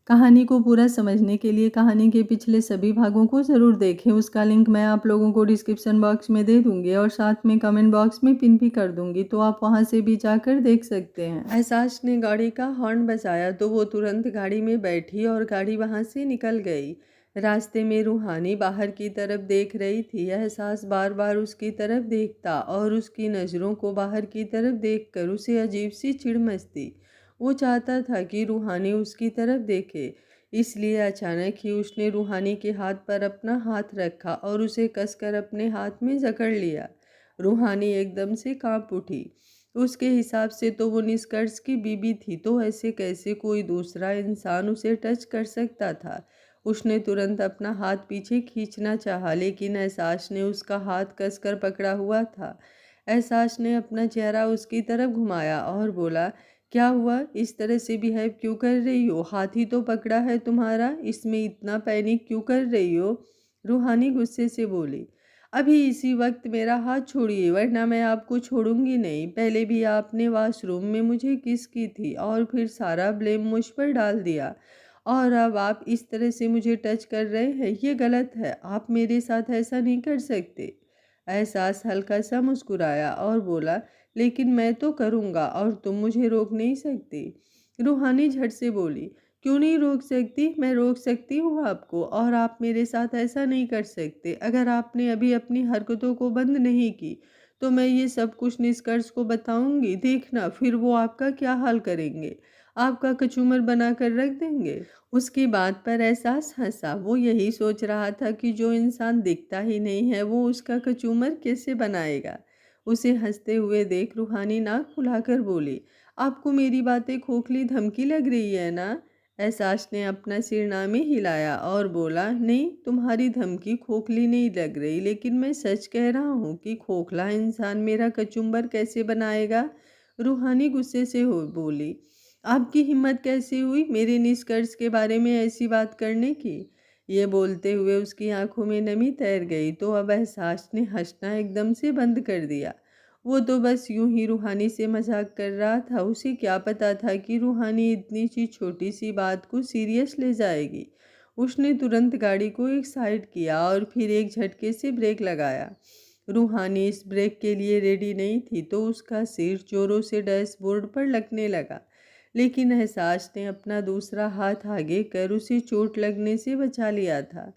कहानी को पूरा समझने के लिए कहानी के पिछले सभी भागों को ज़रूर देखें। उसका लिंक मैं आप लोगों को डिस्क्रिप्शन बॉक्स में दे दूंगी और साथ में कमेंट बॉक्स में पिन भी कर दूंगी, तो आप वहां से भी जाकर देख सकते हैं। एहसास ने गाड़ी का हॉर्न बजाया तो वो तुरंत गाड़ी में बैठी और गाड़ी वहां से निकल गई। रास्ते में रूहानी बाहर की तरफ देख रही थी। एहसास बार बार उसकी तरफ देखता और उसकी नज़रों को बाहर की तरफ देखकर उसे अजीब सी चिढ़ मचती। वो चाहता था कि रूहानी उसकी तरफ देखे, इसलिए अचानक ही उसने रूहानी के हाथ पर अपना हाथ रखा और उसे कसकर अपने हाथ में जकड़ लिया। रूहानी एकदम से कांप उठी। उसके हिसाब से तो वो निष्कर्ष की बीबी थी, तो ऐसे कैसे कोई दूसरा इंसान उसे टच कर सकता था। उसने तुरंत अपना हाथ पीछे खींचना चाहा, लेकिन एहसास ने उसका हाथ कसकर पकड़ा हुआ था। एहसास ने अपना चेहरा उसकी तरफ घुमाया और बोला, क्या हुआ? इस तरह से बिहेव क्यों कर रही हो? हाथी तो पकड़ा है तुम्हारा, इसमें इतना पैनिक क्यों कर रही हो? रूहानी गुस्से से बोली, अभी इसी वक्त मेरा हाथ छोड़िए वरना मैं आपको छोड़ूंगी नहीं। पहले भी आपने वॉशरूम में मुझे किस की थी और फिर सारा ब्लेम मुझ पर डाल दिया, और अब आप इस तरह से मुझे टच कर रहे हैं, ये गलत है। आप मेरे साथ ऐसा नहीं कर सकते। एहसास हल्का सा मुस्कुराया और बोला, लेकिन मैं तो करूँगा और तुम मुझे रोक नहीं सकती। रूहानी झट से बोली, क्यों नहीं रोक सकती? मैं रोक सकती हूँ आपको, और आप मेरे साथ ऐसा नहीं कर सकते। अगर आपने अभी अपनी हरकतों को बंद नहीं की तो मैं ये सब कुछ निष्कर्ष को बताऊंगी। देखना फिर वो आपका क्या हाल करेंगे, आपका कचूमर बनाकर रख देंगे। उसकी बात पर एहसास हंसा। वो यही सोच रहा था कि जो इंसान दिखता ही नहीं है वो उसका कचूमर कैसे बनाएगा। उसे हंसते हुए देख रूहानी नाक फुलाकर बोली, आपको मेरी बातें खोखली धमकी लग रही है ना? एहसास ने अपना सिरनामे हिलाया और बोला, नहीं, तुम्हारी धमकी खोखली नहीं लग रही, लेकिन मैं सच कह रहा हूँ कि खोखला इंसान मेरा कचुम्बर कैसे बनाएगा। रूहानी गुस्से से हो बोली, आपकी हिम्मत कैसे हुई मेरे निष्कर्ष के बारे में ऐसी बात करने की? ये बोलते हुए उसकी आंखों में नमी तैर गई, तो अब एहसास ने हंसना एकदम से बंद कर दिया। वो तो बस यूं ही रूहानी से मजाक कर रहा था। उसे क्या पता था कि रूहानी इतनी सी छोटी सी बात को सीरियस ले जाएगी। उसने तुरंत गाड़ी को एक साइड किया और फिर एक झटके से ब्रेक लगाया। रूहानी इस ब्रेक के लिए रेडी नहीं थी, तो उसका सिर जोरों से डैशबोर्ड पर लगने लगा, लेकिन एहसास ने अपना दूसरा हाथ आगे कर उसे चोट लगने से बचा लिया था।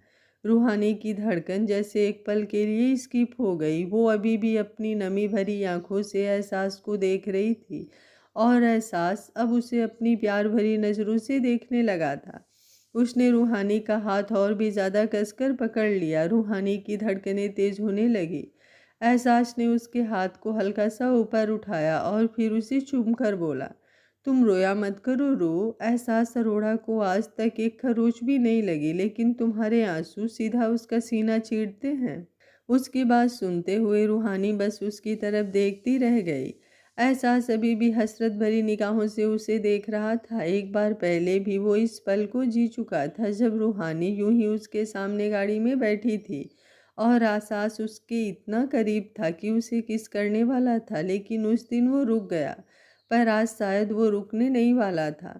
रूहानी की धड़कन जैसे एक पल के लिए स्किप हो गई। वो अभी भी अपनी नमी भरी आंखों से एहसास को देख रही थी और एहसास अब उसे अपनी प्यार भरी नज़रों से देखने लगा था। उसने रूहानी का हाथ और भी ज़्यादा कसकर पकड़ लिया। रूहानी की धड़कनें तेज होने लगी। एहसास ने उसके हाथ को हल्का सा ऊपर उठाया और फिर उसे चूम कर बोला, तुम रोया मत करो रो। एहसास अरोड़ा को आज तक एक खरोच भी नहीं लगी, लेकिन तुम्हारे आंसू सीधा उसका सीना चीरते हैं। उसकी बात सुनते हुए रूहानी बस उसकी तरफ देखती रह गई। एहसास अभी भी हसरत भरी निगाहों से उसे देख रहा था। एक बार पहले भी वो इस पल को जी चुका था, जब रूहानी यूं ही उसके सामने गाड़ी में बैठी थी और एहसास उसके इतना करीब था कि उसे किस करने वाला था, लेकिन उस दिन वो रुक गया। पर आज शायद वो रुकने नहीं वाला था।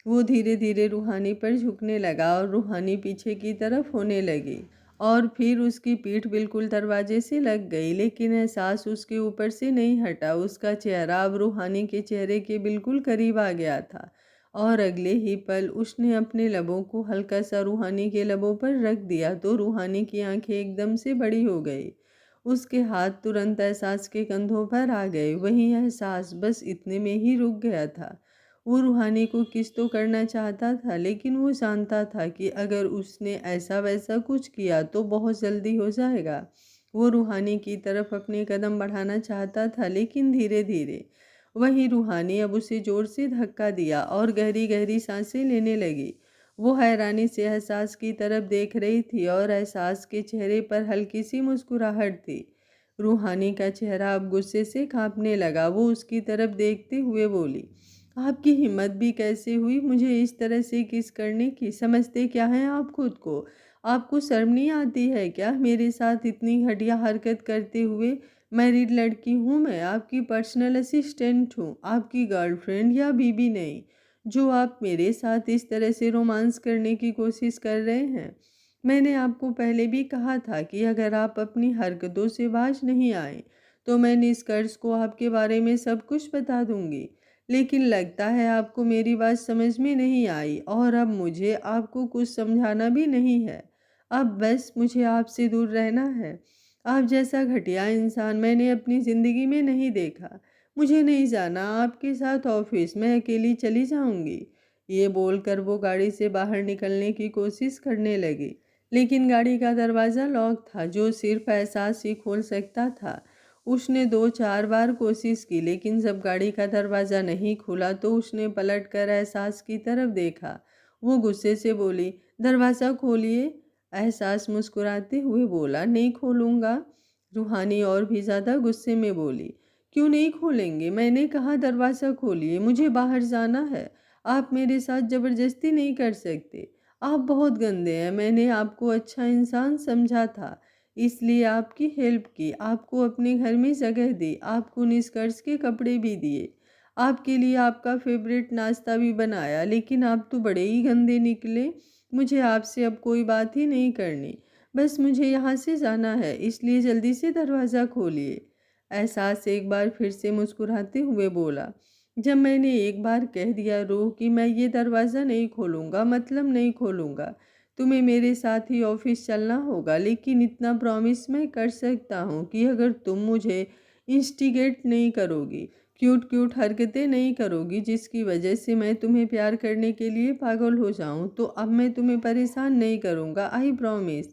वो धीरे धीरे रूहानी पर झुकने लगा और रूहानी पीछे की तरफ होने लगी और फिर उसकी पीठ बिल्कुल दरवाजे से लग गई, लेकिन एहसास उसके ऊपर से नहीं हटा। उसका चेहरा अब रूहानी के चेहरे के बिल्कुल करीब आ गया था और अगले ही पल उसने अपने लबों को हल्का सा रूहानी के लबों पर रख दिया तो रूहानी की आंखें एकदम से बड़ी हो गई। उसके हाथ तुरंत एहसास के कंधों पर आ गए। वहीं एहसास बस इतने में ही रुक गया था। वो रूहानी को किस तो करना चाहता था, लेकिन वो जानता था कि अगर उसने ऐसा वैसा कुछ किया तो बहुत जल्दी हो जाएगा। वो रूहानी की तरफ अपने कदम बढ़ाना चाहता था, लेकिन धीरे धीरे। वहीं रूहानी अब उसे जोर से धक्का दिया और गहरी गहरी सांसें लेने लगी। वो हैरानी से एहसास की तरफ देख रही थी और एहसास के चेहरे पर हल्की सी मुस्कुराहट थी। रूहानी का चेहरा अब गुस्से से कांपने लगा। वो उसकी तरफ देखते हुए बोली, आपकी हिम्मत भी कैसे हुई मुझे इस तरह से किस करने की? समझते क्या हैं आप खुद को? आपको शर्म नहीं आती है क्या मेरे साथ इतनी घटिया हरकत करते हुए? मैरिड लड़की हूँ, मैं आपकी पर्सनल असिस्टेंट हूँ, आपकी गर्लफ्रेंड या बीबी नहीं। जो आप मेरे साथ इस तरह से रोमांस करने की कोशिश कर रहे हैं। मैंने आपको पहले भी कहा था कि अगर आप अपनी हरकतों से बाज नहीं आए तो मैं निष्कर्ष को आपके बारे में सब कुछ बता दूंगी। लेकिन लगता है आपको मेरी बात समझ में नहीं आई और अब मुझे आपको कुछ समझाना भी नहीं है। अब बस मुझे आपसे दूर रहना है। आप जैसा घटिया इंसान मैंने अपनी ज़िंदगी में नहीं देखा। मुझे नहीं जाना आपके साथ ऑफिस, मैं अकेली चली जाऊंगी। ये बोलकर वो गाड़ी से बाहर निकलने की कोशिश करने लगी, लेकिन गाड़ी का दरवाज़ा लॉक था, जो सिर्फ एहसास ही खोल सकता था। उसने 2-4 बार कोशिश की, लेकिन जब गाड़ी का दरवाज़ा नहीं खुला तो उसने पलटकर एहसास की तरफ देखा। वो गुस्से से बोली, दरवाज़ा खोलिए। एहसास मुस्कुराते हुए बोला, नहीं खोलूँगा। रूहानी और भी ज़्यादा गुस्से में बोली, क्यों नहीं खोलेंगे? मैंने कहा दरवाज़ा खोलिए, मुझे बाहर जाना है। आप मेरे साथ ज़बरदस्ती नहीं कर सकते। आप बहुत गंदे हैं। मैंने आपको अच्छा इंसान समझा था, इसलिए आपकी हेल्प की, आपको अपने घर में जगह दी, आपको निष्कर्ष के कपड़े भी दिए, आपके लिए आपका फेवरेट नाश्ता भी बनाया, लेकिन आप तो बड़े ही गंदे निकले। मुझे आपसे अब कोई बात ही नहीं करनी। बस मुझे यहाँ से जाना है, इसलिए जल्दी से दरवाज़ा खोलिए। एहसास एक बार फिर से मुस्कुराते हुए बोला, जब मैंने एक बार कह दिया रूह कि मैं ये दरवाज़ा नहीं खोलूँगा, मतलब नहीं खोलूँगा। तुम्हें मेरे साथ ही ऑफिस चलना होगा, लेकिन इतना प्रॉमिस मैं कर सकता हूँ कि अगर तुम मुझे इंस्टिगेट नहीं करोगी, क्यूट क्यूट हरकतें नहीं करोगी जिसकी वजह से मैं तुम्हें प्यार करने के लिए पागल हो जाऊँ, तो अब मैं तुम्हें परेशान नहीं करूँगा, आई प्रॉमिस।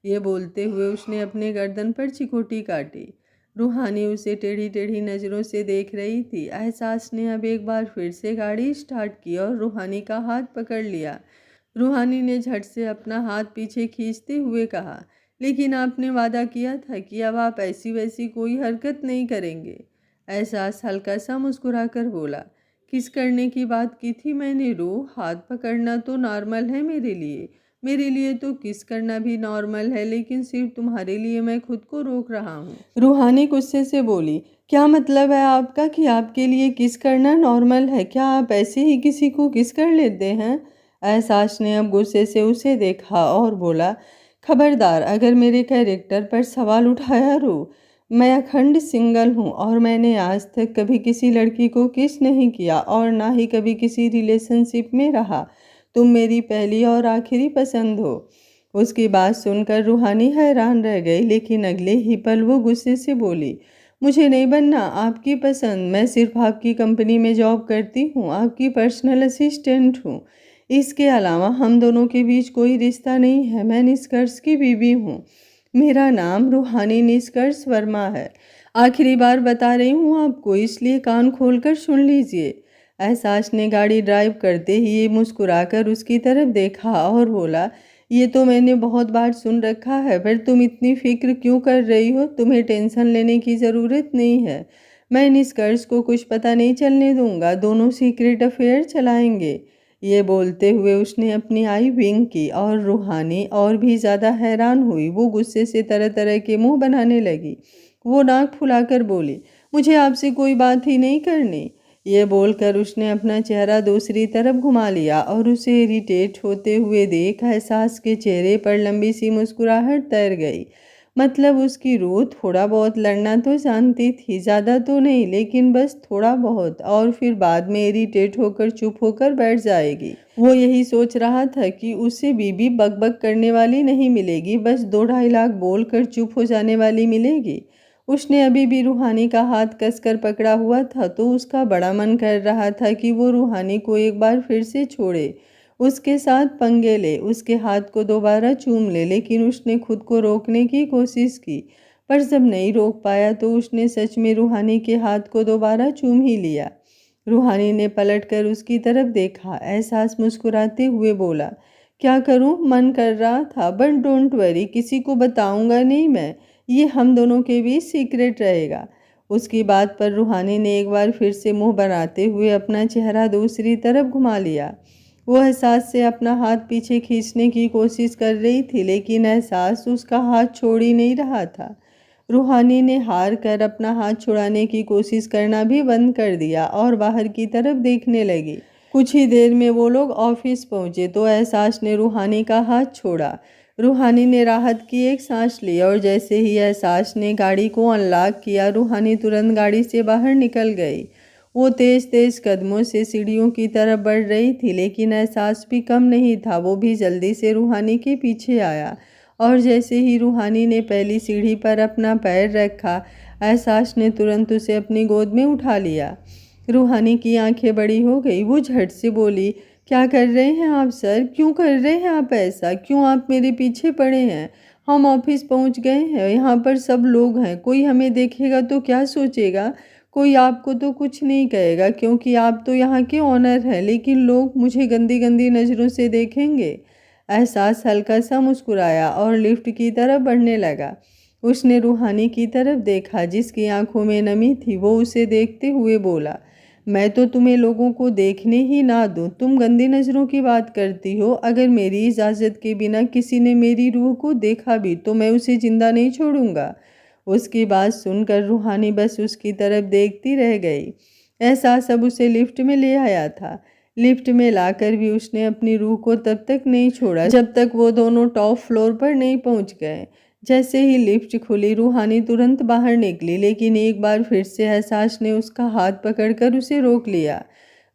ये बोलते हुए उसने अपने गर्दन पर चिकोटी काटी। रूहानी उसे टेढ़ी टेढ़ी नज़रों से देख रही थी। एहसास ने अब एक बार फिर से गाड़ी स्टार्ट की और रूहानी का हाथ पकड़ लिया। रूहानी ने झट से अपना हाथ पीछे खींचते हुए कहा, लेकिन आपने वादा किया था कि अब आप ऐसी वैसी कोई हरकत नहीं करेंगे। एहसास हल्का सा मुस्कुराकर बोला, किस करने की बात की थी मैंने रूह? हाथ पकड़ना तो नॉर्मल है मेरे लिए तो किस करना भी नॉर्मल है, लेकिन सिर्फ तुम्हारे लिए मैं खुद को रोक रहा हूँ। रूहानी गुस्से से बोली, क्या मतलब है आपका कि आपके लिए किस करना नॉर्मल है? क्या आप ऐसे ही किसी को किस कर लेते हैं? एहसास ने अब गुस्से से उसे देखा और बोला, खबरदार अगर मेरे कैरेक्टर पर सवाल उठाया रूह। मैं अखंड सिंगल हूँ और मैंने आज तक कभी किसी लड़की को किस नहीं किया और ना ही कभी किसी रिलेशनशिप में रहा। तुम मेरी पहली और आखिरी पसंद हो। उसकी बात सुनकर रूहानी हैरान रह गई, लेकिन अगले ही पल वो गुस्से से बोली, मुझे नहीं बनना आपकी पसंद। मैं सिर्फ आपकी कंपनी में जॉब करती हूँ, आपकी पर्सनल असिस्टेंट हूँ। इसके अलावा हम दोनों के बीच कोई रिश्ता नहीं है। मैं निष्कर्ष की बीवी हूँ। मेरा नाम रूहानी निष्कर्ष वर्मा है। आखिरी बार बता रही हूँ आपको, इसलिए कान खोलकर सुन लीजिए। एहसास ने गाड़ी ड्राइव करते ही मुस्कुराकर उसकी तरफ देखा और बोला, ये तो मैंने बहुत बार सुन रखा है, पर तुम इतनी फिक्र क्यों कर रही हो? तुम्हें टेंशन लेने की ज़रूरत नहीं है। मैं निष्कर्ष को कुछ पता नहीं चलने दूंगा। दोनों सीक्रेट अफेयर चलाएंगे। ये बोलते हुए उसने अपनी आई विंग की और रूहानी और भी ज़्यादा हैरान हुई। वो गुस्से से तरह तरह के मुंह बनाने लगी। वो नाक फुलाकर बोली, मुझे आपसे कोई बात ही नहीं करनी। ये बोलकर उसने अपना चेहरा दूसरी तरफ घुमा लिया और उसे इरिटेट होते हुए देख एहसास के चेहरे पर लंबी सी मुस्कुराहट तैर गई। मतलब उसकी रूह थोड़ा बहुत लड़ना तो जानती थी, ज़्यादा तो नहीं, लेकिन बस थोड़ा बहुत, और फिर बाद में इरिटेट होकर चुप होकर बैठ जाएगी। वो यही सोच रहा था कि उसे बीबी बकबक करने वाली नहीं मिलेगी, बस 2-2.5 लाख बोलकर चुप हो जाने वाली मिलेगी। उसने अभी भी रूहानी का हाथ कसकर पकड़ा हुआ था, तो उसका बड़ा मन कर रहा था कि वो रूहानी को एक बार फिर से छोड़े, उसके साथ पंगे ले, उसके हाथ को दोबारा चूम ले। लेकिन उसने खुद को रोकने की कोशिश की, पर जब नहीं रोक पाया तो उसने सच में रूहानी के हाथ को दोबारा चूम ही लिया। रूहानी ने पलटकर उसकी तरफ देखा। एहसास मुस्कुराते हुए बोला, क्या करूं? मन कर रहा था, बट डोंट वरी, किसी को बताऊंगा नहीं मैं। ये हम दोनों के बीच सीक्रेट रहेगा। उसकी बात पर रूहानी ने एक बार फिर से मुंह बनाते हुए अपना चेहरा दूसरी तरफ घुमा लिया। वो एहसास से अपना हाथ पीछे खींचने की कोशिश कर रही थी, लेकिन एहसास उसका हाथ छोड़ ही नहीं रहा था। रूहानी ने हार कर अपना हाथ छुड़ाने की कोशिश करना भी बंद कर दिया और बाहर की तरफ देखने लगी। कुछ ही देर में वो लोग ऑफिस पहुंचे तो एहसास ने रूहानी का हाथ छोड़ा। रूहानी ने राहत की एक सांस ली और जैसे ही एहसास ने गाड़ी को अनलॉक किया, रूहानी तुरंत गाड़ी से बाहर निकल गई। वो तेज तेज कदमों से सीढ़ियों की तरफ बढ़ रही थी, लेकिन एहसास भी कम नहीं था। वो भी जल्दी से रूहानी के पीछे आया और जैसे ही रूहानी ने पहली सीढ़ी पर अपना पैर रखा, एहसास ने तुरंत उसे अपनी गोद में उठा लिया। रूहानी की आंखें बड़ी हो गई। वो झट से बोली, क्या कर रहे हैं आप सर? क्यों कर रहे हैं आप ऐसा? क्यों आप मेरे पीछे पड़े हैं? हम ऑफिस पहुंच गए हैं, यहाँ पर सब लोग हैं। कोई हमें देखेगा तो क्या सोचेगा? कोई आपको तो कुछ नहीं कहेगा क्योंकि आप तो यहाँ के ऑनर हैं, लेकिन लोग मुझे गंदी गंदी नज़रों से देखेंगे। एहसास हल्का सा मुस्कुराया और लिफ्ट की तरफ बढ़ने लगा। उसने रूहानी की तरफ देखा जिसकी आंखों में नमी थी। वो उसे देखते हुए बोला, मैं तो तुम्हें लोगों को देखने ही ना दूं, तुम गंदी नज़रों की बात करती हो। अगर मेरी इजाज़त के बिना किसी ने मेरी रूह को देखा भी तो मैं उसे जिंदा नहीं छोड़ूंगा। उसकी बात सुनकर रूहानी बस उसकी तरफ देखती रह गई। एहसास अब उसे लिफ्ट में ले आया था। लिफ्ट में लाकर भी उसने अपनी रूह को तब तक नहीं छोड़ा जब तक वो दोनों टॉप फ्लोर पर नहीं पहुंच गए। जैसे ही लिफ्ट खुली, रूहानी तुरंत बाहर निकली, लेकिन एक बार फिर से एहसास ने उसका हाथ पकड़कर उसे रोक लिया।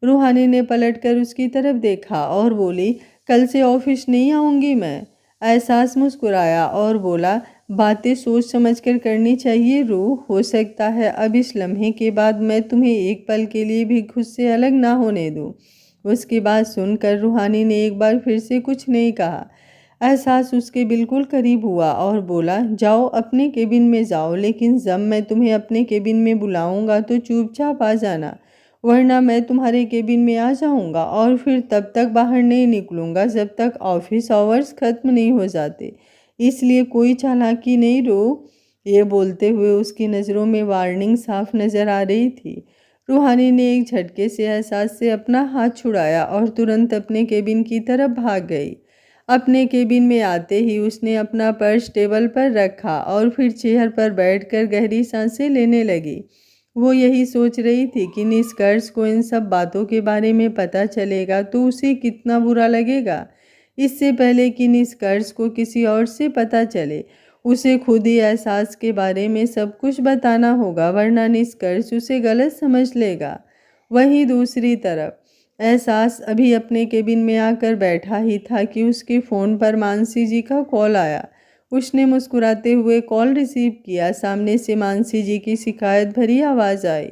रूहानी ने पलटकर उसकी तरफ देखा और बोली, कल से ऑफिस नहीं आऊँगी मैं। एहसास मुस्कुराया और बोला, बातें सोच समझकर करनी चाहिए रूह। हो सकता है अब इस लम्हे के बाद मैं तुम्हें एक पल के लिए भी खुद से अलग ना होने दूँ। उसकी बात सुनकर रूहानी ने एक बार फिर से कुछ नहीं कहा। एहसास उसके बिल्कुल करीब हुआ और बोला, जाओ अपने केबिन में जाओ, लेकिन जब मैं तुम्हें अपने केबिन में बुलाऊंगा तो चुपचाप आ जाना, वरना मैं तुम्हारे केबिन में आ जाऊंगा और फिर तब तक बाहर नहीं निकलूंगा जब तक ऑफिस आवर्स खत्म नहीं हो जाते। इसलिए कोई चालाकी नहीं रो। ये बोलते हुए उसकी नज़रों में वार्निंग साफ नज़र आ रही थी। रूहानी ने एक झटके से एहसास से अपना हाथ छुड़ाया और तुरंत अपने केबिन की तरफ भाग गई। अपने केबिन में आते ही उसने अपना पर्स टेबल पर रखा और फिर चेयर पर बैठकर गहरी सांसें लेने लगी। वो यही सोच रही थी कि निष्कर्ष को इन सब बातों के बारे में पता चलेगा तो उसे कितना बुरा लगेगा। इससे पहले कि निष्कर्ष को किसी और से पता चले, उसे खुद ही एहसास के बारे में सब कुछ बताना होगा, वरना निष्कर्ष उसे गलत समझ लेगा। वहीं दूसरी तरफ एहसास अभी अपने केबिन में आकर बैठा ही था कि उसके फ़ोन पर मानसी जी का कॉल आया। उसने मुस्कुराते हुए कॉल रिसीव किया। सामने से मानसी जी की शिकायत भरी आवाज़ आई,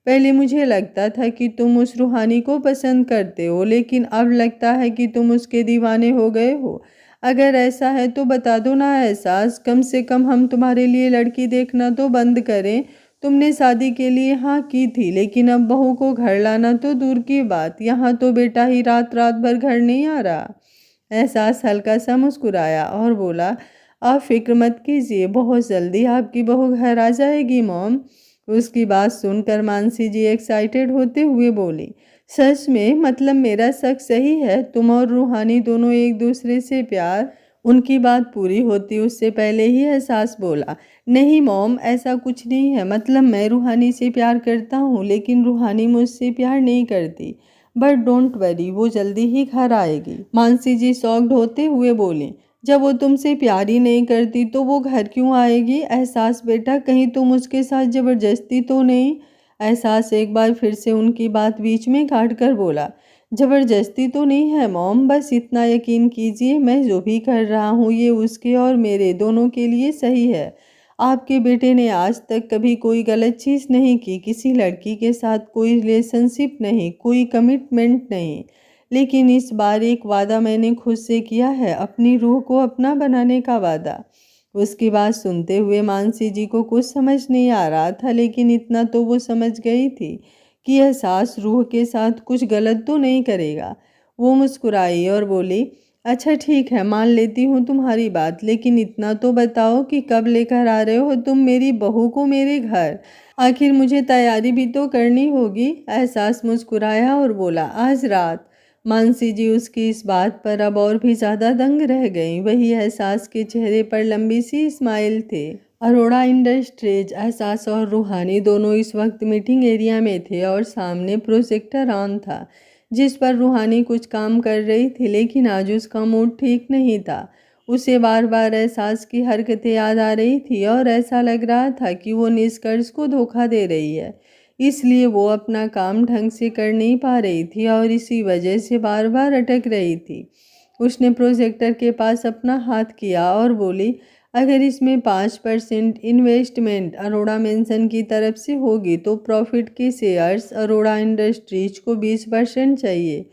पहले मुझे लगता था कि तुम उस रूहानी को पसंद करते हो, लेकिन अब लगता है कि तुम उसके दीवाने हो गए हो। अगर ऐसा है तो बता दो ना एहसास, कम से कम हम तुम्हारे लिए लड़की देखना तो बंद करें। तुमने शादी के लिए हाँ की थी, लेकिन अब बहू को घर लाना तो दूर की बात, यहाँ तो बेटा ही रात रात भर घर नहीं आ रहा। एहसास हल्का सा मुस्कुराया और बोला, आप फिक्र मत कीजिए, बहुत जल्दी आपकी बहू घर आ जाएगी मॉम। उसकी बात सुनकर मानसी जी एक्साइटेड होते हुए बोली, सच में? मतलब मेरा शक सही है? तुम और रूहानी दोनों एक दूसरे से प्यार? उनकी बात पूरी होती उससे पहले ही एहसास बोला, नहीं मॉम, ऐसा कुछ नहीं है। मतलब मैं रूहानी से प्यार करता हूँ, लेकिन रूहानी मुझसे प्यार नहीं करती। बट डोंट वरी, वो जल्दी ही घर आएगी। मानसी जी शॉक्ड होते हुए बोली, जब वो तुमसे प्यार ही नहीं करती तो वो घर क्यों आएगी? एहसास बेटा, कहीं तुम उसके साथ ज़बरदस्ती तो नहीं? एहसास एक बार फिर से उनकी बात बीच में काट कर बोला, ज़बरदस्ती तो नहीं है मॉम, बस इतना यकीन कीजिए मैं जो भी कर रहा हूँ ये उसके और मेरे दोनों के लिए सही है। आपके बेटे ने आज तक कभी कोई गलत चीज़ नहीं की, किसी लड़की के साथ कोई रिलेशनशिप नहीं, कोई कमिटमेंट नहीं। लेकिन इस बार एक वादा मैंने खुद से किया है, अपनी रूह को अपना बनाने का वादा। उसकी बात सुनते हुए मानसी जी को कुछ समझ नहीं आ रहा था, लेकिन इतना तो वो समझ गई थी कि एहसास रूह के साथ कुछ गलत तो नहीं करेगा। वो मुस्कुराई और बोली, अच्छा ठीक है, मान लेती हूँ तुम्हारी बात, लेकिन इतना तो बताओ कि कब लेकर आ रहे हो तुम मेरी बहू को मेरे घर? आखिर मुझे तैयारी भी तो करनी होगी। एहसास मुस्कुराया और बोला, आज रात। मानसी जी उसकी इस बात पर अब और भी ज़्यादा दंग रह गई। वही एहसास के चेहरे पर लंबी सी स्माइल थे। अरोड़ा इंडस्ट्रीज, एहसास और रूहानी दोनों इस वक्त मीटिंग एरिया में थे और सामने प्रोजेक्टर ऑन था जिस पर रूहानी कुछ काम कर रही थी, लेकिन आज उसका मूड ठीक नहीं था। उसे बार बार एहसास की हरकतें याद आ रही थी और ऐसा लग रहा था कि वो निष्कर्ष को धोखा दे रही है। इसलिए वो अपना काम ढंग से कर नहीं पा रही थी और इसी वजह से बार बार अटक रही थी। उसने प्रोजेक्टर के पास अपना हाथ किया और बोली, अगर इसमें 5% इन्वेस्टमेंट अरोड़ा मेंशन की तरफ से होगी तो प्रॉफिट के शेयर्स अरोड़ा इंडस्ट्रीज को 20% चाहिए।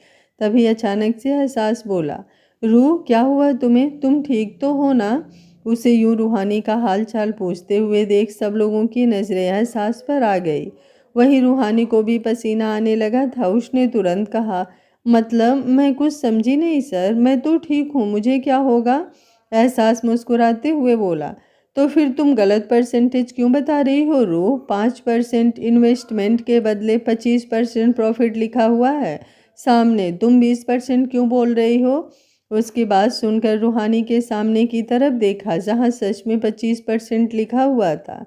तभी अचानक से एहसास बोला, रूह क्या हुआ तुम्हें, तुम ठीक तो हो ना? उसे यूं रूहानी का हाल चाल पूछते हुए देख सब लोगों की नजरें एहसास पर आ गई। वहीं रूहानी को भी पसीना आने लगा था। उसने तुरंत कहा, मतलब मैं कुछ समझी नहीं सर, मैं तो ठीक हूँ, मुझे क्या होगा? एहसास मुस्कुराते हुए बोला, तो फिर तुम गलत परसेंटेज क्यों बता रही हो रूह? 5% इन्वेस्टमेंट के बदले 25% प्रॉफिट लिखा हुआ है सामने, तुम 20% क्यों बोल रही हो? उसकी बात सुनकर रूहानी के सामने की तरफ देखा जहां सच में 25% लिखा हुआ था।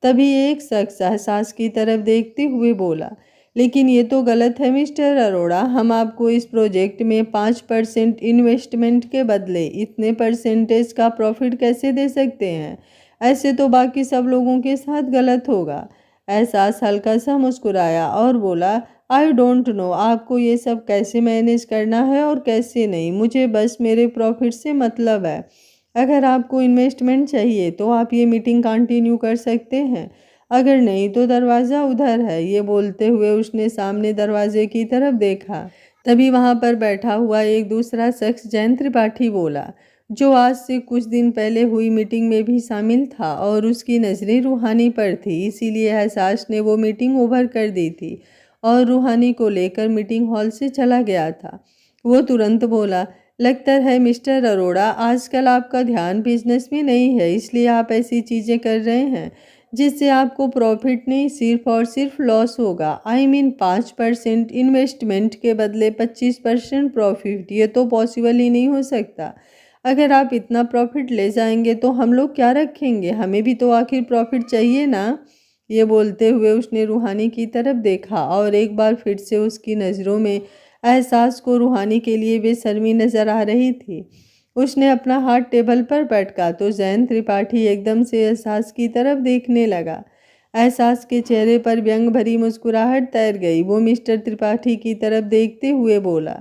तभी एक शख्स एहसास की तरफ देखते हुए बोला, लेकिन ये तो गलत है मिस्टर अरोड़ा, हम आपको इस प्रोजेक्ट में 5% इन्वेस्टमेंट के बदले इतने परसेंटेज का प्रॉफिट कैसे दे सकते हैं? ऐसे तो बाकी सब लोगों के साथ गलत होगा। एहसास हल्का सा मुस्कुराया और बोला, आई डोंट नो आपको ये सब कैसे मैनेज करना है और कैसे नहीं, मुझे बस मेरे प्रॉफिट से मतलब है। अगर आपको इन्वेस्टमेंट चाहिए तो आप ये मीटिंग कंटिन्यू कर सकते हैं, अगर नहीं तो दरवाज़ा उधर है। ये बोलते हुए उसने सामने दरवाजे की तरफ देखा। तभी वहां पर बैठा हुआ एक दूसरा शख्स जयंत त्रिपाठी बोला, जो आज से कुछ दिन पहले हुई मीटिंग में भी शामिल था और उसकी नज़रें रूहानी पर थी, इसीलिए एहसास ने वो मीटिंग ओवर कर दी थी और रूहानी को लेकर मीटिंग हॉल से चला गया था। वो तुरंत बोला, लगता है मिस्टर अरोड़ा आजकल आपका ध्यान बिजनेस में नहीं है, इसलिए आप ऐसी चीज़ें कर रहे हैं जिससे आपको प्रॉफिट नहीं सिर्फ और सिर्फ लॉस होगा। आई मीन 5% इन्वेस्टमेंट के बदले 25% प्रॉफिट, ये तो पॉसिबल ही नहीं हो सकता। अगर आप इतना प्रॉफिट ले जाएंगे तो हम लोग क्या रखेंगे, हमें भी तो आखिर प्रॉफिट चाहिए ना। ये बोलते हुए उसने रूहानी की तरफ देखा और एक बार फिर से उसकी नज़रों में एहसास को रूहानी के लिए बेशर्मी नजर आ रही थी। उसने अपना हाथ टेबल पर पटका तो जयंत त्रिपाठी एकदम से एहसास की तरफ देखने लगा। एहसास के चेहरे पर व्यंग भरी मुस्कुराहट तैर गई। वो मिस्टर त्रिपाठी की तरफ देखते हुए बोला,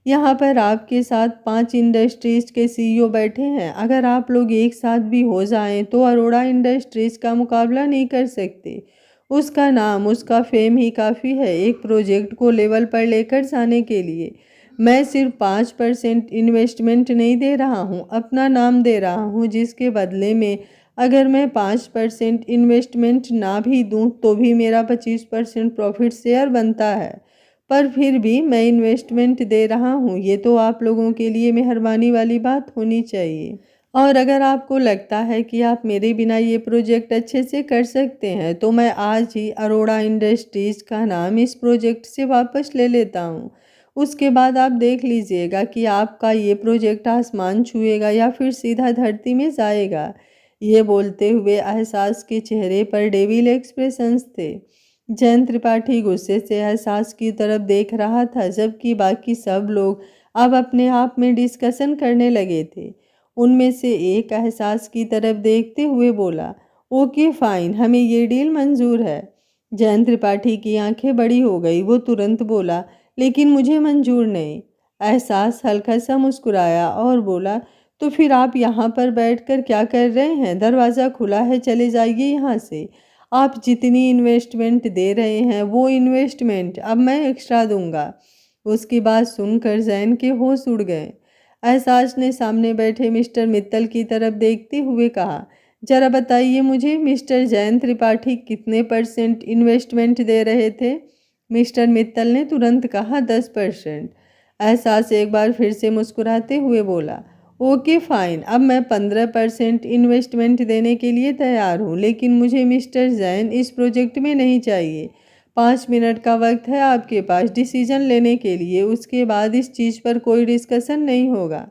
यहाँ पर आपके साथ 5 इंडस्ट्रीज के सीईओ बैठे हैं, अगर आप लोग एक साथ भी हो जाएं तो अरोड़ा इंडस्ट्रीज का मुकाबला नहीं कर सकते। उसका नाम, उसका फेम ही काफ़ी है एक प्रोजेक्ट को लेवल पर लेकर जाने के लिए। मैं सिर्फ 5% इन्वेस्टमेंट नहीं दे रहा हूँ, अपना नाम दे रहा हूँ, जिसके बदले में अगर मैं 5% इन्वेस्टमेंट ना भी दूँ तो भी मेरा 25% प्रॉफिट शेयर बनता है। पर फिर भी मैं इन्वेस्टमेंट दे रहा हूँ, ये तो आप लोगों के लिए मेहरबानी वाली बात होनी चाहिए। और अगर आपको लगता है कि आप मेरे बिना ये प्रोजेक्ट अच्छे से कर सकते हैं तो मैं आज ही अरोड़ा इंडस्ट्रीज़ का नाम इस प्रोजेक्ट से वापस ले लेता हूँ। उसके बाद आप देख लीजिएगा कि आपका ये प्रोजेक्ट आसमान छुएगा या फिर सीधा धरती में जाएगा। ये बोलते हुए एहसास के चेहरे पर डेविल एक्सप्रेशंस थे। जयंत त्रिपाठी गुस्से से एहसास की तरफ देख रहा था, जबकि बाकी सब लोग अब अपने आप में डिस्कशन करने लगे थे। उनमें से एक एहसास की तरफ देखते हुए बोला, ओके फाइन, हमें ये डील मंजूर है। जयंत त्रिपाठी की आंखें बड़ी हो गई। वो तुरंत बोला, लेकिन मुझे मंजूर नहीं। एहसास हल्का सा मुस्कुराया और बोला, तो फिर आप यहाँ पर बैठकर क्या कर रहे हैं? दरवाज़ा खुला है, चले जाइए यहाँ से। आप जितनी इन्वेस्टमेंट दे रहे हैं वो इन्वेस्टमेंट अब मैं एक्स्ट्रा दूंगा। उसकी बात सुनकर जैन के होश उड़ गए। एहसास ने सामने बैठे मिस्टर मित्तल की तरफ देखते हुए कहा, जरा बताइए मुझे मिस्टर जैन त्रिपाठी कितने % इन्वेस्टमेंट दे रहे थे? मिस्टर मित्तल ने तुरंत कहा, 10%। एहसास एक बार फिर से मुस्कुराते हुए बोला, ओके फाइन, अब मैं 15% इन्वेस्टमेंट देने के लिए तैयार हूँ, लेकिन मुझे मिस्टर जैन इस प्रोजेक्ट में नहीं चाहिए। 5 मिनट का वक्त है आपके पास डिसीजन लेने के लिए, उसके बाद इस चीज़ पर कोई डिस्कशन नहीं होगा।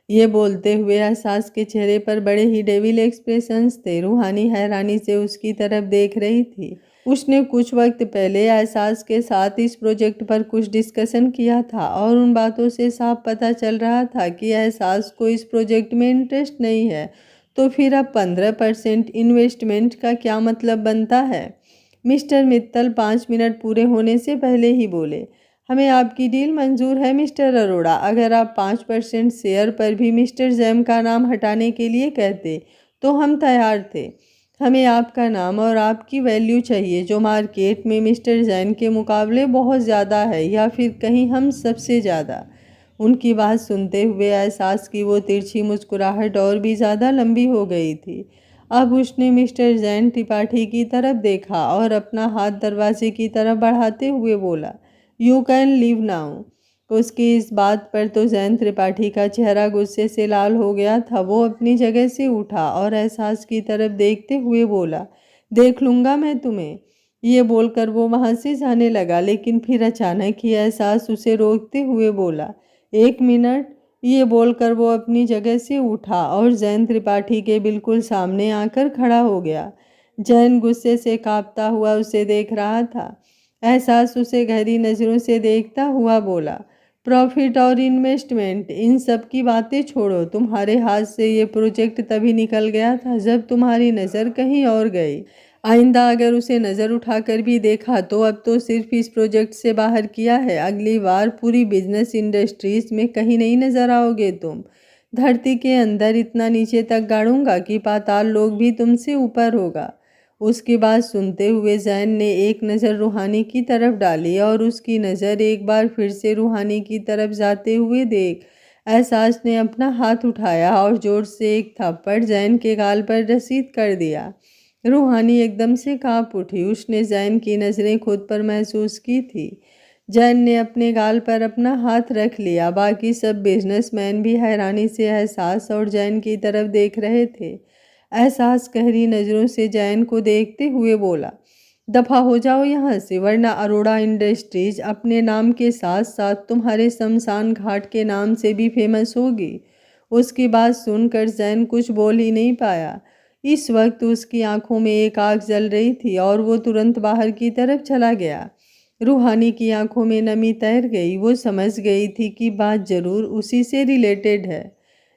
ये बोलते हुए एहसास के चेहरे पर बड़े ही डेविल एक्सप्रेशंस थे। रूहानी हैरानी से उसकी तरफ देख रही थी। उसने कुछ वक्त पहले एहसास के साथ इस प्रोजेक्ट पर कुछ डिस्कशन किया था और उन बातों से साफ पता चल रहा था कि एहसास को इस प्रोजेक्ट में इंटरेस्ट नहीं है। तो फिर अब 15% इन्वेस्टमेंट का क्या मतलब बनता है? मिस्टर मित्तल 5 मिनट पूरे होने से पहले ही बोले, हमें आपकी डील मंजूर है मिस्टर अरोड़ा। अगर आप 5% शेयर पर भी मिस्टर जैन का नाम हटाने के लिए कहते तो हम तैयार थे। हमें आपका नाम और आपकी वैल्यू चाहिए जो मार्केट में मिस्टर जैन के मुकाबले बहुत ज़्यादा है या फिर कहीं हम सबसे ज़्यादा। उनकी बात सुनते हुए एहसास की वो तिरछी मुस्कुराहट और भी ज़्यादा लंबी हो गई थी। अब उसने मिस्टर जैन त्रिपाठी की तरफ देखा और अपना हाथ दरवाजे की तरफ बढ़ाते हुए बोला, यू कैन लीव नाउ। उसकी इस बात पर तो जैन त्रिपाठी का चेहरा गुस्से से लाल हो गया था। वो अपनी जगह से उठा और एहसास की तरफ देखते हुए बोला, देख लूँगा मैं तुम्हें। ये बोलकर वो वहाँ से जाने लगा, लेकिन फिर अचानक ही एहसास उसे रोकते हुए बोला, 1 मिनट। ये बोलकर वो अपनी जगह से उठा और जैन त्रिपाठी के बिल्कुल सामने आकर खड़ा हो गया। जैन गुस्से से कांपता हुआ उसे देख रहा था। एहसास उसे गहरी नज़रों से देखता हुआ बोला, प्रॉफिट और इन्वेस्टमेंट इन सब की बातें छोड़ो। तुम्हारे हाथ से ये प्रोजेक्ट तभी निकल गया था जब तुम्हारी नज़र कहीं और गई। आइंदा अगर उसे नज़र उठाकर भी देखा तो अब तो सिर्फ इस प्रोजेक्ट से बाहर किया है, अगली बार पूरी बिजनेस इंडस्ट्रीज में कहीं नहीं नज़र आओगे तुम। धरती के अंदर इतना नीचे तक गाड़ूंगा कि पाताल लोक भी तुमसे ऊपर होगा। उसकी बात सुनते हुए जैन ने एक नज़र रूहानी की तरफ डाली और उसकी नज़र एक बार फिर से रूहानी की तरफ जाते हुए देख एहसास ने अपना हाथ उठाया और जोर से एक थप्पड़ जैन के गाल पर रसीद कर दिया। रूहानी एकदम से कांप उठी। उसने जैन की नज़रें खुद पर महसूस की थी। जैन ने अपने गाल पर अपना हाथ रख लिया। बाकी सब बिजनेसमैन भी हैरानी से एहसास और जैन की तरफ देख रहे थे। एहसास गहरी नज़रों से जैन को देखते हुए बोला, दफ़ा हो जाओ यहाँ से, वरना अरोड़ा इंडस्ट्रीज अपने नाम के साथ साथ तुम्हारे शमशान घाट के नाम से भी फेमस होगी। उसकी बात सुनकर जैन कुछ बोल ही नहीं पाया। इस वक्त उसकी आंखों में एक आग जल रही थी और वो तुरंत बाहर की तरफ चला गया। रूहानी की आंखों में नमी तैर गई। वो समझ गई थी कि बात जरूर उसी से रिलेटेड है।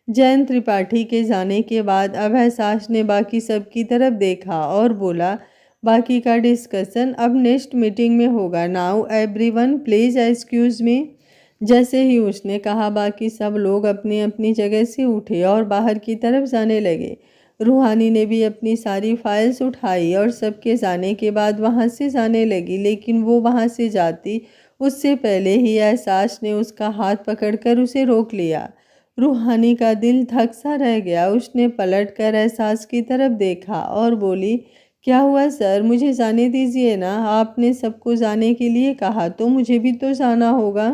जैन त्रिपाठी के जाने के बाद अब एहसास ने बाकी सब की तरफ देखा और बोला, बाकी का डिस्कशन अब नेक्स्ट मीटिंग में होगा। Now everyone please excuse me. जैसे ही उसने कहा बाकी सब लोग अपनी अपनी जगह से उठे और बाहर की तरफ जाने लगे। रूहानी ने भी अपनी सारी फाइल्स उठाई और सबके जाने के बाद वहाँ से जाने लगी, लेकिन वो वहाँ से जाती उससे पहले ही एहसास ने उसका हाथ पकड़कर उसे रोक लिया। रूहानी का दिल धक सा रह गया। उसने पलटकर एहसास की तरफ देखा और बोली, क्या हुआ सर, मुझे जाने दीजिए ना। आपने सबको जाने के लिए कहा तो मुझे भी तो जाना होगा।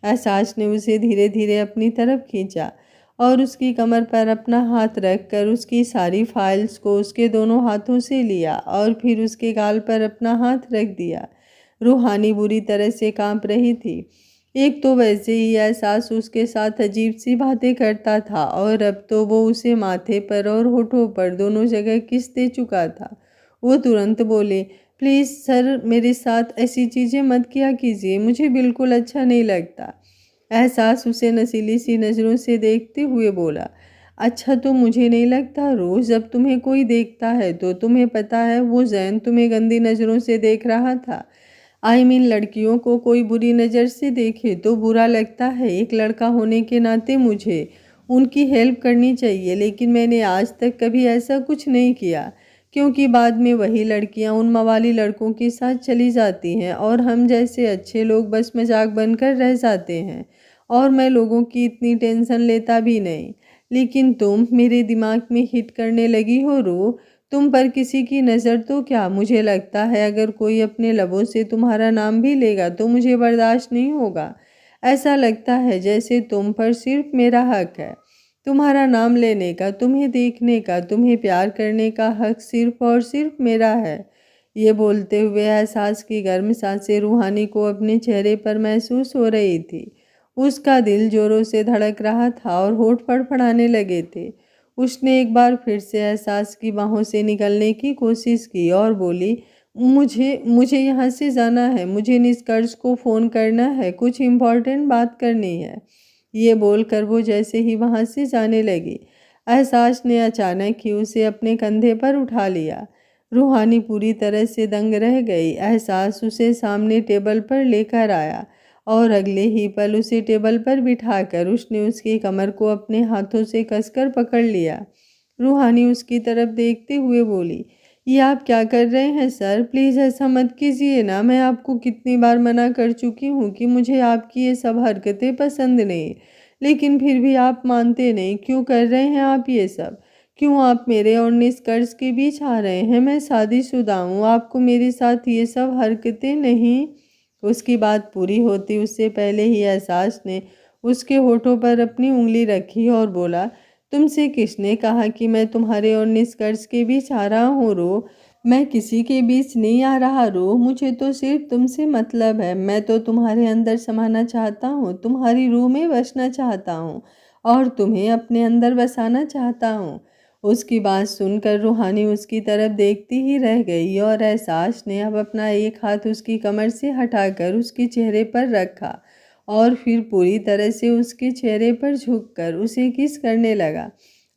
एहसास ने उसे धीरे धीरे अपनी तरफ खींचा और उसकी कमर पर अपना हाथ रखकर उसकी सारी फाइल्स को उसके दोनों हाथों से लिया और फिर उसके गाल पर अपना हाथ रख दिया। रूहानी बुरी तरह से कांप रही थी। एक तो वैसे ही एहसास उसके साथ अजीब सी बातें करता था और अब तो वो उसे माथे पर और होठों पर दोनों जगह किस दे चुका था। वो तुरंत बोले, प्लीज़ सर मेरे साथ ऐसी चीज़ें मत किया कीजिए, मुझे बिल्कुल अच्छा नहीं लगता। एहसास उसे नशीली सी नज़रों से देखते हुए बोला, अच्छा तो मुझे नहीं लगता। रोज़ जब तुम्हें कोई देखता है तो तुम्हें पता है वो जैन तुम्हें गंदी नज़रों से देख रहा था। लड़कियों को कोई बुरी नज़र से देखे तो बुरा लगता है। एक लड़का होने के नाते मुझे उनकी हेल्प करनी चाहिए, लेकिन मैंने आज तक कभी ऐसा कुछ नहीं किया, क्योंकि बाद में वही लड़कियां उन मवाली लड़कों के साथ चली जाती हैं और हम जैसे अच्छे लोग बस मजाक बनकर रह जाते हैं और मैं लोगों की इतनी टेंशन लेता भी नहीं। लेकिन तुम मेरे दिमाग में हिट करने लगी हो रू। तुम पर किसी की नज़र तो क्या, मुझे लगता है अगर कोई अपने लबों से तुम्हारा नाम भी लेगा तो मुझे बर्दाश्त नहीं होगा। ऐसा लगता है जैसे तुम पर सिर्फ मेरा हक है। तुम्हारा नाम लेने का, तुम्हें देखने का, तुम्हें प्यार करने का हक सिर्फ और सिर्फ मेरा है। ये बोलते हुए एहसास की गर्म सांसें रूहानी को अपने चेहरे पर महसूस हो रही थी। उसका दिल जोरों से धड़क रहा था और होठ फड़फड़ाने लगे थे। उसने एक बार फिर से एहसास की बाहों से निकलने की कोशिश की और बोली, मुझे मुझे यहाँ से जाना है, मुझे निष्कर्ष को फ़ोन करना है, कुछ इम्पोर्टेंट बात करनी है। ये बोलकर वो जैसे ही वहाँ से जाने लगी, एहसास ने अचानक ही उसे अपने कंधे पर उठा लिया। रूहानी पूरी तरह से दंग रह गई। एहसास उसे सामने टेबल पर लेकर आया और अगले ही पल उसे टेबल पर बिठाकर उसने उसकी कमर को अपने हाथों से कसकर पकड़ लिया। रूहानी उसकी तरफ देखते हुए बोली, ये आप क्या कर रहे हैं सर? प्लीज़ ऐसा मत कीजिए ना। मैं आपको कितनी बार मना कर चुकी हूँ कि मुझे आपकी ये सब हरकतें पसंद नहीं, लेकिन फिर भी आप मानते नहीं। क्यों कर रहे हैं आप ये सब? क्यों आप मेरे और निष्कर्ष के बीच आ रहे हैं? मैं शादीशुदा हूँ, आपको मेरे साथ ये सब हरकतें नहीं। उसकी बात पूरी होती उससे पहले ही एहसास ने उसके होठों पर अपनी उंगली रखी और बोला, तुमसे किसने कहा कि मैं तुम्हारे और निष्कर्ष के बीच आ रहा हूँ रो? मैं किसी के बीच नहीं आ रहा रो। मुझे तो सिर्फ तुमसे मतलब है। मैं तो तुम्हारे अंदर समाना चाहता हूँ, तुम्हारी रूह में बसना चाहता हूँ और तुम्हें अपने अंदर बसाना चाहता हूँ। उसकी बात सुनकर रूहानी उसकी तरफ देखती ही रह गई और एहसास ने अब अपना एक हाथ उसकी कमर से हटाकर उसके चेहरे पर रखा और फिर पूरी तरह से उसके चेहरे पर झुककर उसे किस करने लगा।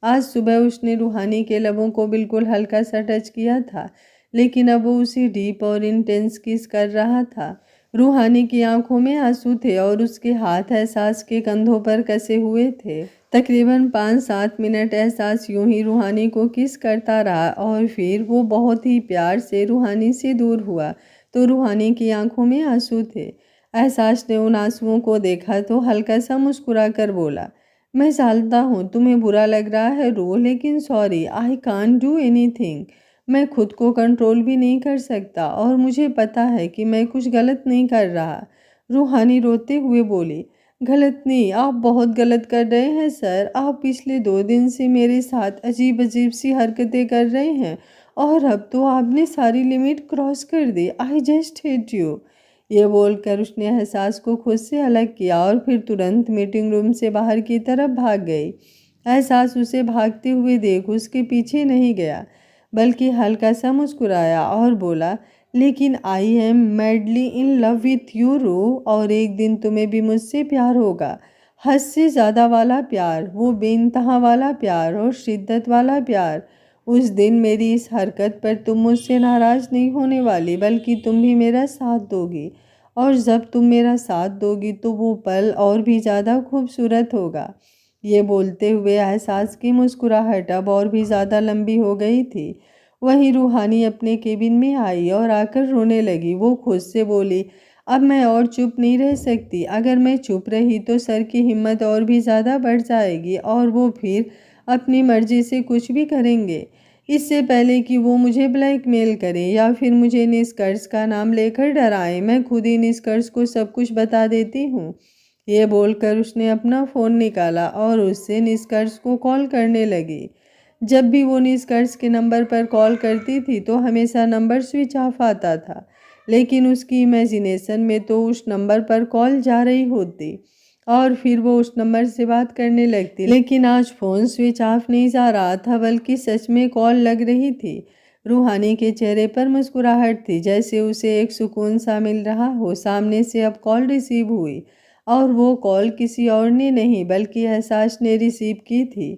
आज सुबह उसने रूहानी के लबों को बिल्कुल हल्का सा टच किया था, लेकिन अब वो उसे डीप और इंटेंस किस कर रहा था। रूहानी की आंखों में आंसू थे और उसके हाथ एहसास के कंधों पर कसे हुए थे। तकरीबन 5-7 मिनट एहसास यूं ही रूहानी को किस करता रहा और फिर वो बहुत ही प्यार से रूहानी से दूर हुआ तो रूहानी की आंखों में आंसू थे। एहसास ने उन आंसुओं को देखा तो हल्का सा मुस्कुरा कर बोला, मैं जानता हूँ तुम्हें बुरा लग रहा है रो, लेकिन sorry, I can't do anything. मैं खुद को कंट्रोल भी नहीं कर सकता और मुझे पता है कि मैं कुछ गलत नहीं कर रहा। रूहानी रोते हुए बोली, गलत नहीं, आप बहुत गलत कर रहे हैं सर। आप पिछले 2 दिन से मेरे साथ अजीब अजीब सी हरकतें कर रहे हैं और अब तो आपने सारी लिमिट क्रॉस कर दी। I just hate you. ये बोलकर उसने एहसास को खुद से अलग किया और फिर तुरंत मीटिंग रूम से बाहर की तरफ भाग गई। एहसास उसे भागते हुए देख उसके पीछे नहीं गया, बल्कि हल्का सा मुस्कुराया और बोला, लेकिन I am madly in love with you रू, और एक दिन तुम्हें भी मुझसे प्यार होगा। हद से ज़्यादा वाला प्यार, वो बेइंतहा वाला प्यार और शिद्दत वाला प्यार। उस दिन मेरी इस हरकत पर तुम मुझसे नाराज़ नहीं होने वाली, बल्कि तुम भी मेरा साथ दोगी, और जब तुम मेरा साथ दोगी तो वो पल और भी ज़्यादा खूबसूरत होगा। ये बोलते हुए एहसास की मुस्कुराहट अब और भी ज़्यादा लंबी हो गई थी। वहीं रूहानी अपने केबिन में आई और आकर रोने लगी। वो खुद से बोली, अब मैं और चुप नहीं रह सकती। अगर मैं चुप रही तो सर की हिम्मत और भी ज़्यादा बढ़ जाएगी और वो फिर अपनी मर्जी से कुछ भी करेंगे। इससे पहले कि वो मुझे ब्लैकमेल करें या फिर मुझे निष्कर्ष का नाम लेकर डराएं, मैं खुद ही निष्कर्ष को सब कुछ बता देती हूँ। ये बोलकर उसने अपना फ़ोन निकाला और उससे निष्कर्ष को कॉल करने लगी। जब भी वो निष्कर्ष के नंबर पर कॉल करती थी तो हमेशा नंबर स्विच ऑफ आता था, लेकिन उसकी इमेजिनेशन में तो उस नंबर पर कॉल जा रही होती और फिर वो उस नंबर से बात करने लगती। लेकिन आज फ़ोन स्विच ऑफ नहीं जा रहा था, बल्कि सच में कॉल लग रही थी। रूहानी के चेहरे पर मुस्कुराहट थी, जैसे उसे एक सुकून सा मिल रहा हो। सामने से अब कॉल रिसीव हुई और वो कॉल किसी और ने नहीं बल्कि एहसास ने रिसीव की थी।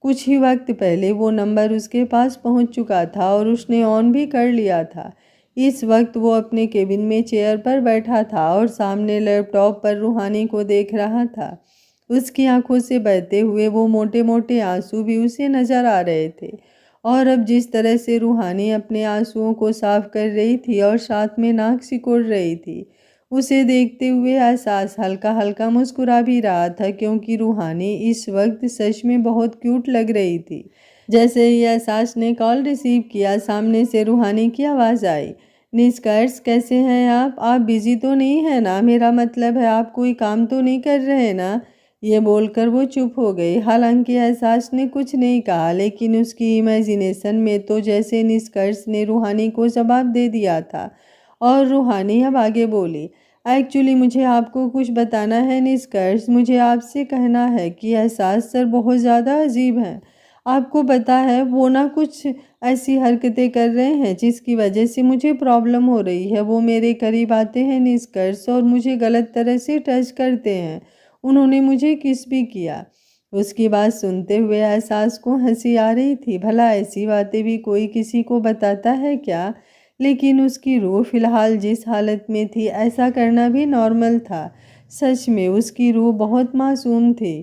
कुछ ही वक्त पहले वो नंबर उसके पास पहुंच चुका था और उसने ऑन भी कर लिया था। इस वक्त वो अपने केबिन में चेयर पर बैठा था और सामने लैपटॉप पर रूहानी को देख रहा था। उसकी आंखों से बहते हुए वो मोटे मोटे आंसू भी उसे नजर आ रहे थे और अब जिस तरह से रूहानी अपने आंसुओं को साफ कर रही थी और साथ में नाक सिकोड़ रही थी, उसे देखते हुए एहसास हल्का हल्का मुस्कुरा भी रहा था, क्योंकि रूहानी इस वक्त सच में बहुत क्यूट लग रही थी। जैसे ही एहसास ने कॉल रिसीव किया, सामने से रूहानी की आवाज़ आई, निष्कर्ष कैसे हैं आप बिजी तो नहीं है ना? मेरा मतलब है आप कोई काम तो नहीं कर रहे ना? ये बोलकर वो चुप हो गई। हालांकि एहसास ने कुछ नहीं कहा, लेकिन उसकी इमेजिनेशन में तो जैसे निष्कर्ष ने रूहानी को जवाब दे दिया था। और रूहानी अब आगे बोली, एक्चुअली मुझे आपको कुछ बताना है निष्कर्ष। मुझे आपसे कहना है कि एहसास सर बहुत ज़्यादा अजीब हैं। आपको पता है वो ना कुछ ऐसी हरकतें कर रहे हैं जिसकी वजह से मुझे प्रॉब्लम हो रही है। वो मेरे करीब आते हैं निष्कर्ष और मुझे गलत तरह से टच करते हैं। उन्होंने मुझे किस भी किया। उसकी बात सुनते हुए एहसास को हंसी आ रही थी। भला ऐसी बातें भी कोई किसी को बताता है क्या? लेकिन उसकी रूह फिलहाल जिस हालत में थी ऐसा करना भी नॉर्मल था। सच में उसकी रूह बहुत मासूम थी।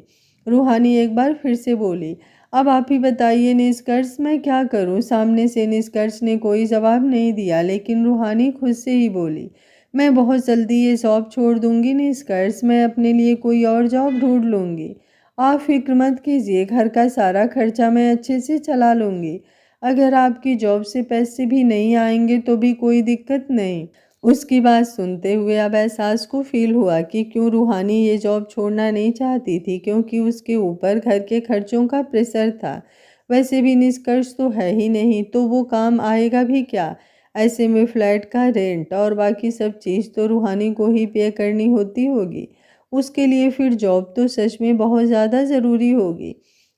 रूहानी एक बार फिर से बोली, अब आप ही बताइए निष्कर्ष मैं क्या करूं? सामने से निष्कर्ष ने कोई जवाब नहीं दिया, लेकिन रूहानी खुद से ही बोली, मैं बहुत जल्दी ये जॉब छोड़ दूंगी निष्कर्ष। मैं अपने लिए कोई और जॉब ढूंढ लूंगी। आप फिक्र मत कीजिए, घर का सारा खर्चा मैं अच्छे से चला लूंगी। अगर आपकी जॉब से पैसे भी नहीं आएंगे तो भी कोई दिक्कत नहीं। उसकी बात सुनते हुए अब एहसास को फील हुआ कि क्यों रूहानी ये जॉब छोड़ना नहीं चाहती थी, क्योंकि उसके ऊपर घर के खर्चों का प्रेशर था। वैसे भी निष्कर्ष तो है ही नहीं, तो वो काम आएगा भी क्या? ऐसे में फ्लैट का रेंट और बाकी सब चीज़ तो रूहानी को ही पे करनी होती होगी। उसके लिए फिर जॉब तो सच में बहुत ज़्यादा ज़रूरी होगी।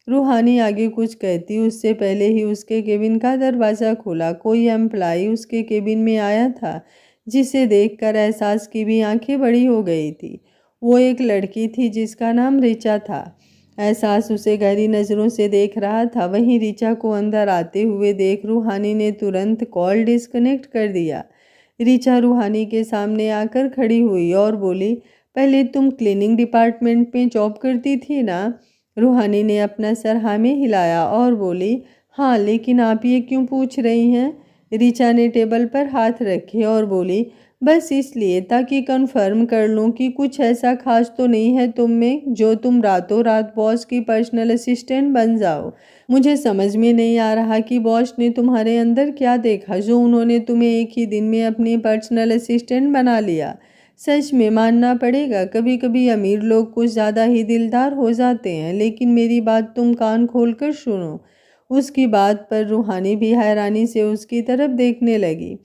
रूहानी आगे कुछ कहती उससे पहले ही उसके केबिन का दरवाज़ा खुला। कोई एम्प्लाई उसके केबिन में आया था, जिसे देखकर एहसास की भी आंखें बड़ी हो गई थी। वो एक लड़की थी जिसका नाम रिचा था। एहसास उसे गहरी नज़रों से देख रहा था। वहीं रिचा को अंदर आते हुए देख रूहानी ने तुरंत कॉल डिस्कनेक्ट कर दिया। रिचा रूहानी के सामने आकर खड़ी हुई और बोली, पहले तुम क्लीनिंग डिपार्टमेंट में जॉब करती थी ना? रूहानी ने अपना सर हाँ में हिलाया और बोली, हाँ, लेकिन आप ये क्यों पूछ रही हैं? रिचा ने टेबल पर हाथ रखे और बोली, बस इसलिए ताकि कंफर्म कर लूं कि कुछ ऐसा खास तो नहीं है तुम में जो तुम रातों रात बॉस की पर्सनल असिस्टेंट बन जाओ। मुझे समझ में नहीं आ रहा कि बॉस ने तुम्हारे अंदर क्या देखा जो उन्होंने तुम्हें एक ही दिन में अपनी पर्सनल असिस्टेंट बना लिया। सच में मानना पड़ेगा, कभी कभी अमीर लोग कुछ ज़्यादा ही दिलदार हो जाते हैं। लेकिन मेरी बात तुम कान खोलकर सुनो। उसकी बात पर रूहानी भी हैरानी से उसकी तरफ देखने लगी।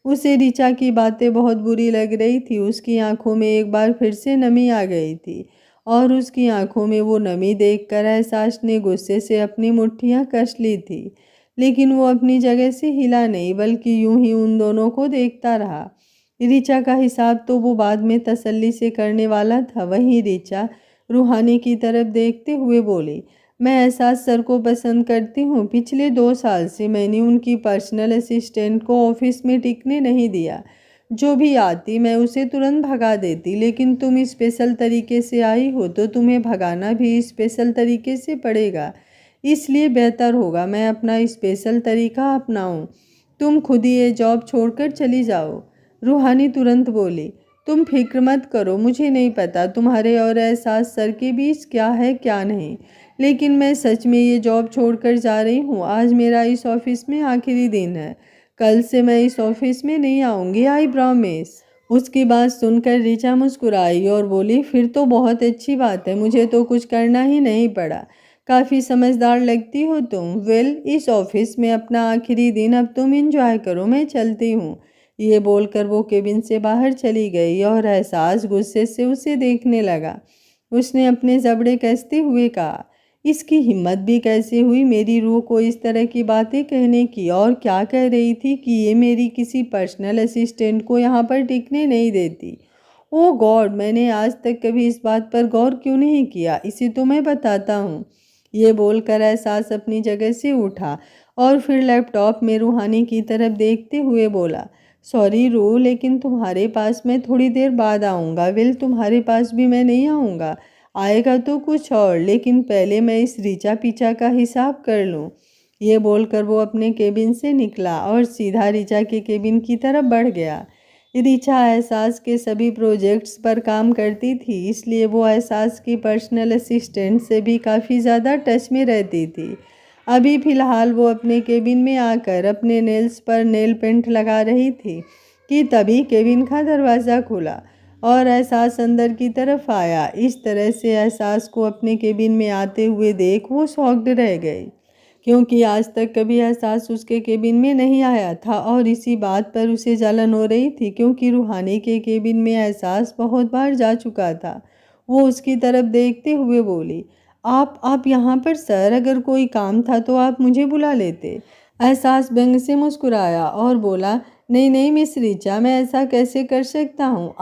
उसे रिचा की बातें बहुत बुरी लग रही थी। उसकी आंखों में एक बार फिर से नमी आ गई थी और उसकी आंखों में वो नमी देखकर एहसास ने गुस्से से अपनी मुट्ठियां कस ली थी। लेकिन वो अपनी जगह से हिला नहीं, बल्कि यूं ही उन दोनों को देखता रहा। रिचा का हिसाब तो वो बाद में तसल्ली से करने वाला था। वहीं रिचा रूहानी की तरफ देखते हुए बोली, मैं एहसास सर को पसंद करती हूँ। पिछले 2 साल से मैंने उनकी पर्सनल असिस्टेंट को ऑफिस में टिकने नहीं दिया। जो भी आती मैं उसे तुरंत भगा देती, लेकिन तुम स्पेशल तरीके से आई हो तो तुम्हें भगाना भी स्पेशल तरीके से पड़ेगा। इसलिए बेहतर होगा मैं अपना स्पेशल तरीका अपनाऊं। तुम खुद ही ये जॉब छोड़कर चली जाओ। रूहानी तुरंत बोली, तुम फिक्र मत करो, मुझे नहीं पता तुम्हारे और एहसास सर के बीच क्या है क्या नहीं, लेकिन मैं सच में ये जॉब छोड़कर जा रही हूँ। आज मेरा इस ऑफिस में आखिरी दिन है। कल से मैं इस ऑफिस में नहीं आऊँगी, आई प्रॉमिस। उसकी बात सुनकर रिचा मुस्कुराई और बोली, फिर तो बहुत अच्छी बात है, मुझे तो कुछ करना ही नहीं पड़ा। काफ़ी समझदार लगती हो तुम। वेल, इस ऑफिस में अपना आखिरी दिन अब तुम इंजॉय करो, मैं चलती हूँ। ये बोलकर वो केबिन से बाहर चली गई और एहसास गुस्से से उसे देखने लगा। उसने अपने जबड़े कसते हुए कहा, इसकी हिम्मत भी कैसे हुई मेरी रूह को इस तरह की बातें कहने की? और क्या कह रही थी कि ये मेरी किसी पर्सनल असिस्टेंट को यहाँ पर टिकने नहीं देती? ओह गॉड, मैंने आज तक कभी इस बात पर गौर क्यों नहीं किया? इसे तो मैं बताता हूँ। ये बोलकर एहसास अपनी जगह से उठा और फिर लैपटॉप में रूहानी की तरफ देखते हुए बोला, सॉरी रू, लेकिन तुम्हारे पास मैं थोड़ी देर बाद आऊँगा। विल, तुम्हारे पास भी मैं नहीं आऊँगा। आएगा तो कुछ और, लेकिन पहले मैं इस रीचा पीछा का हिसाब कर लूँ। ये बोलकर वो अपने केबिन से निकला और सीधा रीचा के केबिन की तरफ बढ़ गया। रीचा एहसास के सभी प्रोजेक्ट्स पर काम करती थी, इसलिए वो एहसास की पर्सनल असिस्टेंट से भी काफ़ी ज़्यादा टच में रहती थी। अभी फ़िलहाल वो अपने केबिन में आकर अपने नेल्स पर नेल पेंट लगा रही थी कि तभी केबिन का दरवाज़ा खुला और एहसास अंदर की तरफ आया। इस तरह से एहसास को अपने केबिन में आते हुए देख वो शॉक्ड रह गई, क्योंकि आज तक कभी एहसास उसके केबिन में नहीं आया था और इसी बात पर उसे जलन हो रही थी, क्योंकि रूहानी के केबिन में एहसास बहुत बार जा चुका था। वो उसकी तरफ देखते हुए बोली, आप यहाँ पर सर, अगर कोई काम था तो आप मुझे बुला लेते। एहसास व्यंग से मुस्कुराया और बोला, नहीं नहीं मिस ऋचा, मैं ऐसा कैसे कर सकता हूँ।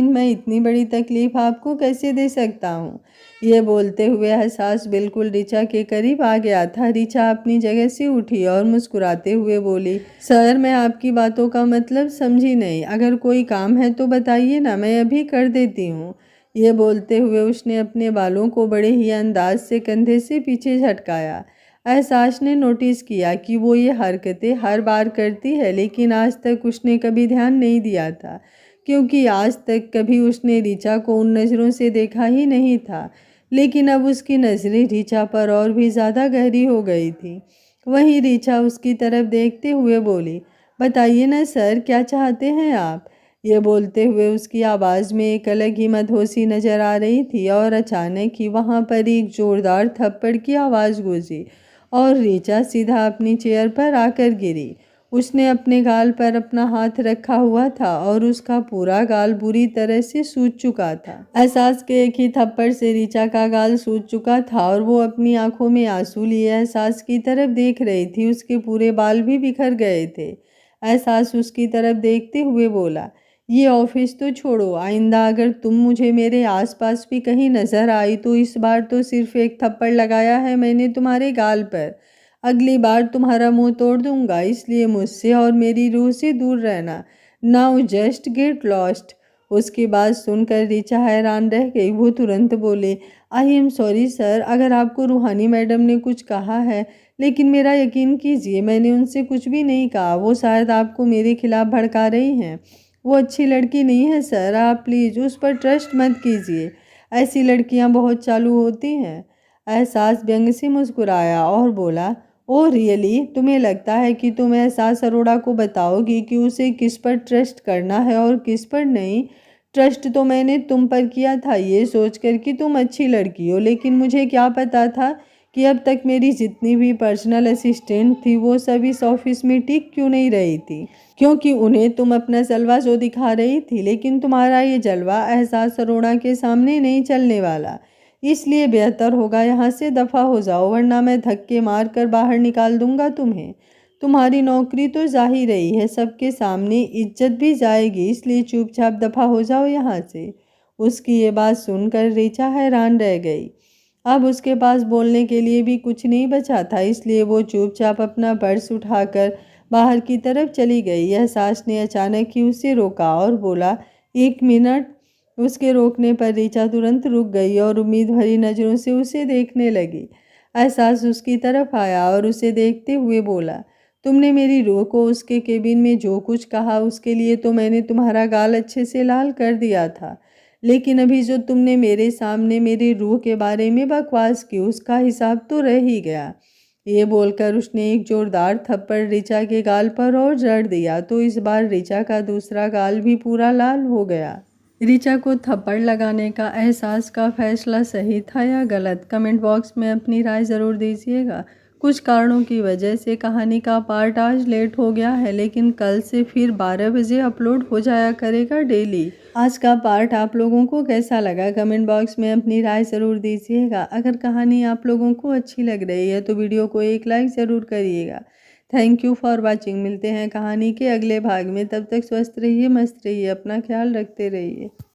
मैं इतनी बड़ी तकलीफ आपको कैसे दे सकता हूँ। ये बोलते हुए एहसास बिल्कुल ऋचा के करीब आ गया था। ऋचा अपनी जगह से उठी और मुस्कुराते हुए बोली, सर मैं आपकी बातों का मतलब समझी नहीं। अगर कोई काम है तो बताइए ना, मैं अभी कर देती हूँ। ये बोलते हुए उसने अपने बालों को बड़े ही अंदाज से कंधे से पीछे झटकाया। एहसास ने नोटिस किया कि वो ये हरकतें हर बार करती है, लेकिन आज तक उसने कभी ध्यान नहीं दिया था, क्योंकि आज तक कभी उसने ऋचा को उन नज़रों से देखा ही नहीं था। लेकिन अब उसकी नज़रें ऋचा पर और भी ज़्यादा गहरी हो गई थी। वहीं ऋचा उसकी तरफ देखते हुए बोली, बताइए ना सर, क्या चाहते हैं आप। ये बोलते हुए उसकी आवाज़ में एक अलग ही मदहोशी नज़र आ रही थी और अचानक ही वहाँ पर एक ज़ोरदार थप्पड़ की आवाज़ गूंजी और ऋचा सीधा अपनी चेयर पर आकर गिरी। उसने अपने गाल पर अपना हाथ रखा हुआ था और उसका पूरा गाल बुरी तरह से सूज चुका था। एहसास के एक ही थप्पड़ से ऋचा का गाल सूज चुका था और वो अपनी आंखों में आंसू लिए एहसास की तरफ देख रही थी। उसके पूरे बाल भी बिखर गए थे। एहसास उसकी तरफ देखते हुए बोला, ये ऑफिस तो छोड़ो, आइंदा अगर तुम मुझे मेरे आसपास भी कहीं नजर आई तो इस बार तो सिर्फ एक थप्पड़ लगाया है मैंने तुम्हारे गाल पर, अगली बार तुम्हारा मुंह तोड़ दूंगा। इसलिए मुझसे और मेरी रूह से दूर रहना। Now just get lost. उसकी बात सुनकर ऋचा हैरान रह गई। वो तुरंत बोले, आई एम सॉरी सर, अगर आपको रूहानी मैडम ने कुछ कहा है, लेकिन मेरा यकीन कीजिए मैंने उनसे कुछ भी नहीं कहा। वो शायद आपको मेरे खिलाफ भड़का रही हैं। वो अच्छी लड़की नहीं है सर, आप प्लीज़ उस पर ट्रस्ट मत कीजिए। ऐसी लड़कियां बहुत चालू होती हैं। एहसास व्यंग से मुस्कुराया और बोला, ओह रियली, तुम्हें लगता है कि तुम एहसास अरोड़ा को बताओगी कि उसे किस पर ट्रस्ट करना है और किस पर नहीं। ट्रस्ट तो मैंने तुम पर किया था ये सोचकर कि तुम अच्छी लड़की हो, लेकिन मुझे क्या पता था कि अब तक मेरी जितनी भी पर्सनल असिस्टेंट थी वो सब इस ऑफिस में टिक क्यों नहीं रही थी, क्योंकि उन्हें तुम अपना जलवा जो दिखा रही थी। लेकिन तुम्हारा ये जलवा एहसास अरोड़ा के सामने नहीं चलने वाला। इसलिए बेहतर होगा यहाँ से दफ़ा हो जाओ, वरना मैं धक्के मार कर बाहर निकाल दूंगा तुम्हें। तुम्हारी नौकरी तो जा ही रही है, सबके सामने इज्जत भी जाएगी, इसलिए चुपचाप दफ़ा हो जाओ यहाँ से। उसकी ये बात सुनकर ऋचा हैरान रह गई। अब उसके पास बोलने के लिए भी कुछ नहीं बचा था, इसलिए वो चुपचाप अपना पर्स उठाकर बाहर की तरफ चली गई। एहसास ने अचानक ही उसे रोका और बोला, एक मिनट। उसके रोकने पर ऋचा तुरंत रुक गई और उम्मीद भरी नज़रों से उसे देखने लगी। एहसास उसकी तरफ आया और उसे देखते हुए बोला, तुमने मेरी रूह को उसके केबिन में जो कुछ कहा उसके लिए तो मैंने तुम्हारा गाल अच्छे से लाल कर दिया था, लेकिन अभी जो तुमने मेरे सामने मेरी रूह के बारे में बकवास की उसका हिसाब तो रह ही गया। ये बोलकर उसने एक जोरदार थप्पड़ ऋचा के गाल पर और जड़ दिया, तो इस बार ऋचा का दूसरा गाल भी पूरा लाल हो गया। ऋचा को थप्पड़ लगाने का एहसास का फैसला सही था या गलत, कमेंट बॉक्स में अपनी राय ज़रूर दीजिएगा। कुछ कारणों की वजह से कहानी का पार्ट आज लेट हो गया है, लेकिन कल से फिर 12 बजे अपलोड हो जाया करेगा डेली। आज का पार्ट आप लोगों को कैसा लगा, कमेंट बॉक्स में अपनी राय ज़रूर दीजिएगा। अगर कहानी आप लोगों को अच्छी लग रही है तो वीडियो को एक लाइक ज़रूर करिएगा। Thank you for watching. मिलते हैं कहानी के अगले भाग में, तब तक स्वस्थ रहिए, मस्त रहिए, अपना ख्याल रखते रहिए।